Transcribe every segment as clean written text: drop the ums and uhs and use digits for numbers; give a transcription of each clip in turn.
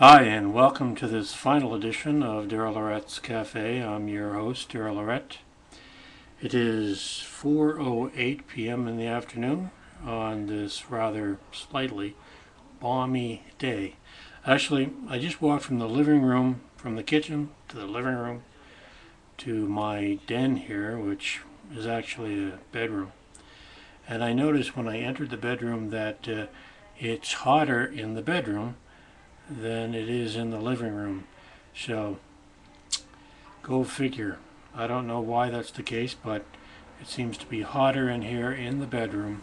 Hi, and welcome to this final edition of Daryllorette's Cafe. I'm your host, Daryllorette. It is 4:08 p.m. in the afternoon on this rather slightly balmy day. Actually, I just walked from the kitchen to the living room to my den here, which is actually a bedroom. And I noticed when I entered the bedroom that it's hotter in the bedroom than it is in the living room. So, go figure. I don't know why that's the case, but it seems to be hotter in here in the bedroom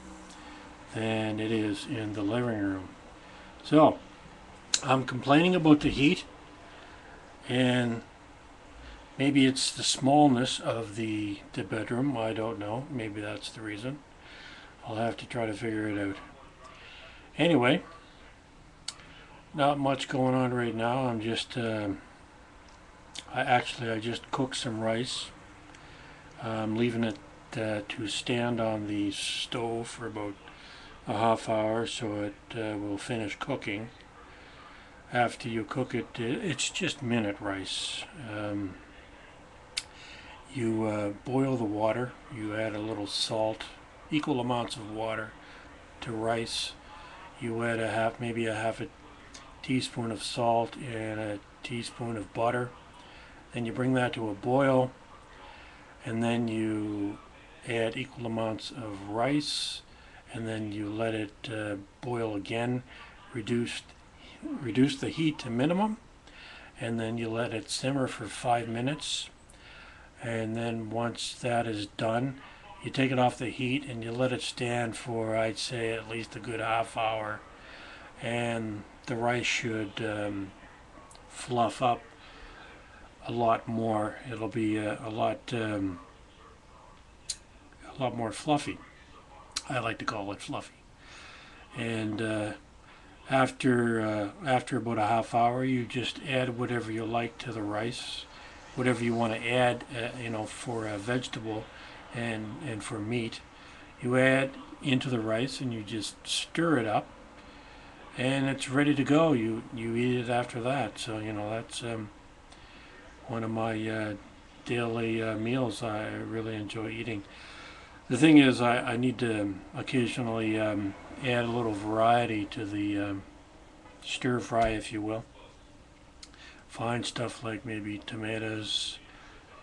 than it is in the living room. So, I'm complaining about the heat, and maybe it's the smallness of the bedroom. I don't know. Maybe that's the reason. I'll have to try to figure it out. Anyway, not much going on right now. I'm just I just cooked some rice. I'm leaving it to stand on the stove for about a half hour so it will finish cooking. After you cook it, it's just minute rice. You boil the water. You add a little salt, equal amounts of water to rice. You add maybe a half a teaspoon of salt and a teaspoon of butter. Then you bring that to a boil, and then you add equal amounts of rice, and then you let it boil again. Reduce the heat to minimum, and then you let it simmer for 5 minutes. And then once that is done, you take it off the heat and you let it stand for, I'd say, at least a good half hour. And the rice should fluff up a lot more. It'll be a lot more fluffy. I like to call it fluffy. And after about a half hour, you just add whatever you like to the rice, whatever you want to add. For a vegetable and for meat, you add into the rice and you just stir it up. And it's ready to go. You eat it after that. So that's one of my daily meals I really enjoy eating. The thing is, I need to occasionally add a little variety to the stir fry, if you will. Find stuff like maybe tomatoes,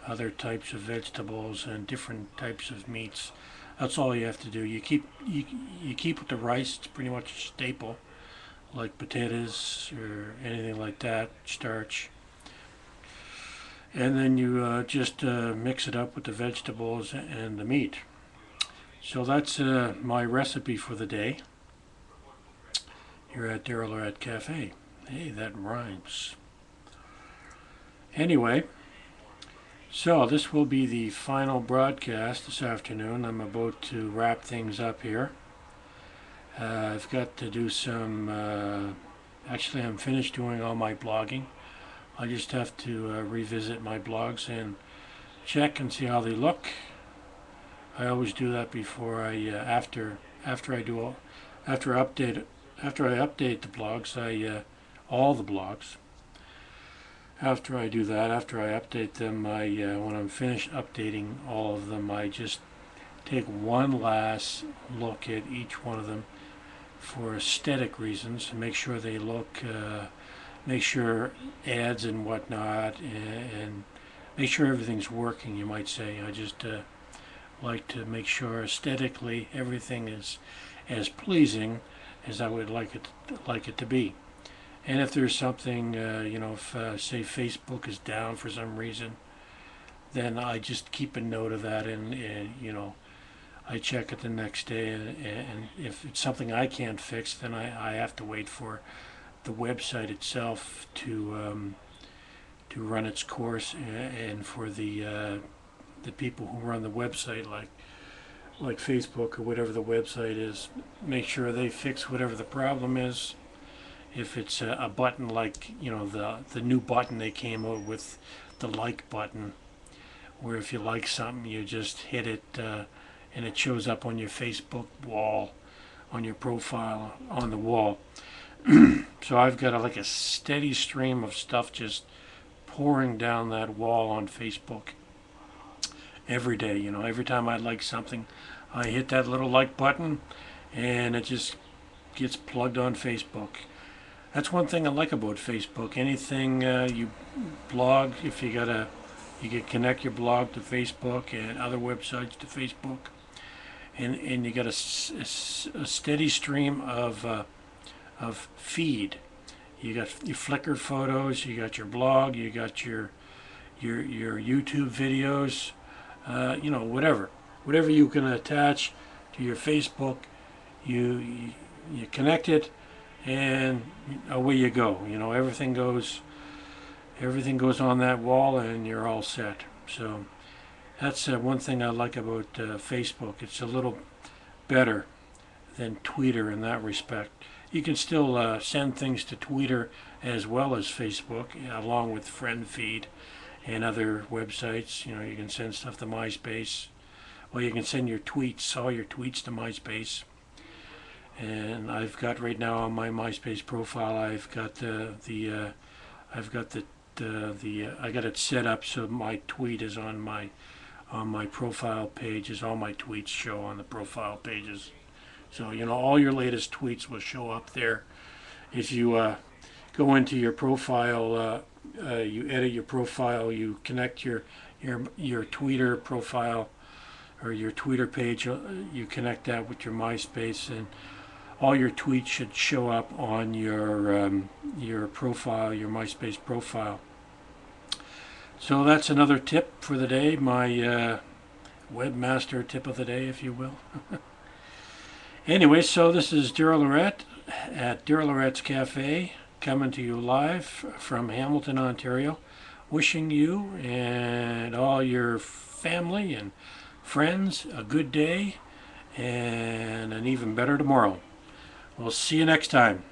other types of vegetables, and different types of meats. That's all you have to do. You keep with the rice. It's pretty much a staple, like potatoes or anything like that, starch. And then you just mix it up with the vegetables and the meat. So that's my recipe for the day here at Daryllorette Cafe. Hey, that rhymes. Anyway, so this will be the final broadcast this afternoon. I'm about to wrap things up here. I've got to do some, actually I'm finished doing all my blogging. I just have to revisit my blogs and check and see how they look. I always do that before after I update the blogs, all the blogs. After I do that, after I update them, when I'm finished updating all of them, I just take one last look at each one of them for aesthetic reasons, to make sure they look, make sure ads and whatnot, and make sure everything's working, you might say. I just like to make sure aesthetically everything is as pleasing as I would like it to be. And if there's something, if say Facebook is down for some reason, then I just keep a note of that, and I check it the next day, and if it's something I can't fix, then I have to wait for the website itself to run its course, and for the people who run the website, like Facebook or whatever the website is, make sure they fix whatever the problem is. If it's a button like the new button they came out with, the like button, where if you like something you just hit it and it shows up on your Facebook wall, on your profile on the wall. So I've got like a steady stream of stuff just pouring down that wall on Facebook every day. You know, every time I like something, I hit that little like button and it just gets plugged on Facebook. That's one thing I like about Facebook. Anything you blog, if you can connect your blog to Facebook and other websites to Facebook, and you got a steady stream of feed. You got your Flickr photos, you got your blog, you got your YouTube videos, you know, whatever you can attach to your Facebook, you connect it, and away you go. You know, everything goes on that wall, and you're all set. So that's one thing I like about Facebook. It's a little better than Twitter in that respect. You can still send things to Twitter as well as Facebook, along with friend feed and other websites. You know, you can send stuff to MySpace. Well, you can send your tweets, all your tweets to MySpace. And I've got right now on my MySpace profile, I've got I got it set up so my tweet is on my profile pages. All my tweets show on the profile pages. So, you know, all your latest tweets will show up there. If you go into your profile, you edit your profile, you connect your Twitter profile or your Twitter page, you connect that with your MySpace, and all your tweets should show up on your profile, your MySpace profile. So that's another tip for the day, my webmaster tip of the day, if you will. Anyway, so this is daryllorette at daryllorette's Cafe, coming to you live from Hamilton, Ontario, wishing you and all your family and friends a good day and an even better tomorrow. We'll see you next time.